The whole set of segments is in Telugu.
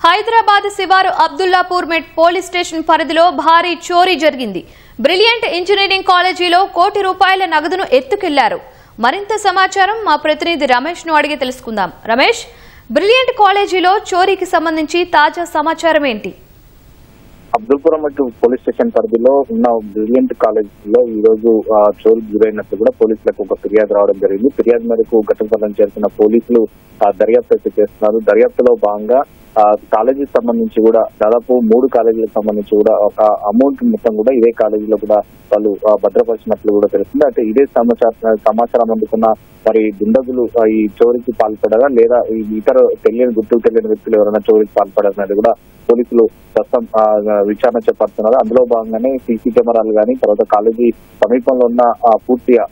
హైదరాబాద్ శివారు అబ్దుల్లాపూర్ మెట్ పోలీస్ స్టేషన్ పరిధిలో భారీ చోరీ జరిగింది. బ్రిలియంట్ ఇంజనీరింగ్ కాలేజీలో ₹1 కోటి నగదును ఎత్తుకెళ్లారు. మరింత సమాచారం మా ప్రతినిధి రమేష్ ను అడిగి తెలుసుకుందాం. రమేష్, బ్రిలియంట్ కాలేజీలో చోరీకి సంబంధించి తాజా సమాచారం ఏంటి? అబ్దుల్పురం పోలీస్ స్టేషన్ పరిధిలో ఉన్న బ్రిలియంట్ కాలేజీలో ఈ రోజు చోరీకి గురైనట్టు కూడా పోలీసులకు ఒక ఫిర్యాదు రావడం జరిగింది. ఫిర్యాదు మేరకు ఘటనాస్థలం చేరుకున్న పోలీసులు దర్యాప్తు చేస్తున్నారు. దర్యాప్తులో భాగంగా కాలేజీకి సంబంధించి కూడా దాదాపు 3 కాలేజీలకు సంబంధించి కూడా ఒక అమౌంట్ మొత్తం కూడా ఇదే కాలేజీలో కూడా వాళ్ళు భద్రపరిచినట్లు కూడా తెలుస్తుంది. అయితే ఇదే సమాచారం అందుకున్న మరి దుండగులు ఈ చోరీకి పాల్పడగా లేదా ఇతర గుర్తుకు తెలియని వ్యక్తులు ఎవరైనా చోరీకి పాల్పడనేది కూడా పోలీసులు ప్రస్తుతం విచారణ చేపడుతున్నారు. అందులో భాగంగానే సీసీ కెమెరాలు కానీ తర్వాత కాలేజీ సమీపంలో ఉన్న పూర్తిగా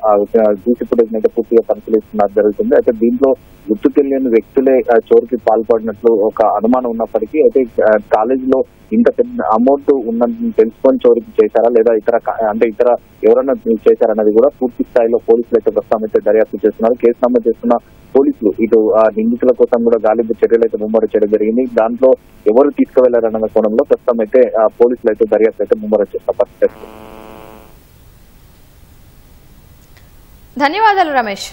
సీసీ ఫుటేజ్ అయితే పూర్తిగా పరిశీలిస్తున్నది జరుగుతుంది. అయితే దీంట్లో గుర్తు తెలియని వ్యక్తులే చోరీకి పాల్పడినట్లు ఒక అనుమానం ఉన్నప్పటికీ అయితే కాలేజీలో ఇంత పెద్ద అమౌంట్ ఉన్నదని తెలుసుకొని చోరీకి చేశారా లేదా ఇతర ఎవరైనా చేశారన్నది కూడా పూర్తి స్థాయిలో పోలీసులు అయితే ప్రస్తుతం అయితే దర్యాప్తు చేస్తున్నారు. కేసు నమోదు చేస్తున్న పోలీసులు ఇటు నిందితుల కోసం కూడా గాలింపు చర్యలు అయితే ముమ్మరం చేయడం జరిగింది. దాంట్లో ఎవరు తీసుకువెళ్లారన్న కోణంలో ప్రస్తుతం అయితే పోలీసులు అయితే దర్యాప్తు అయితే ముమ్మరం చేస్తున్న పరిస్థితి. ధన్యవాదాలు రమేష్.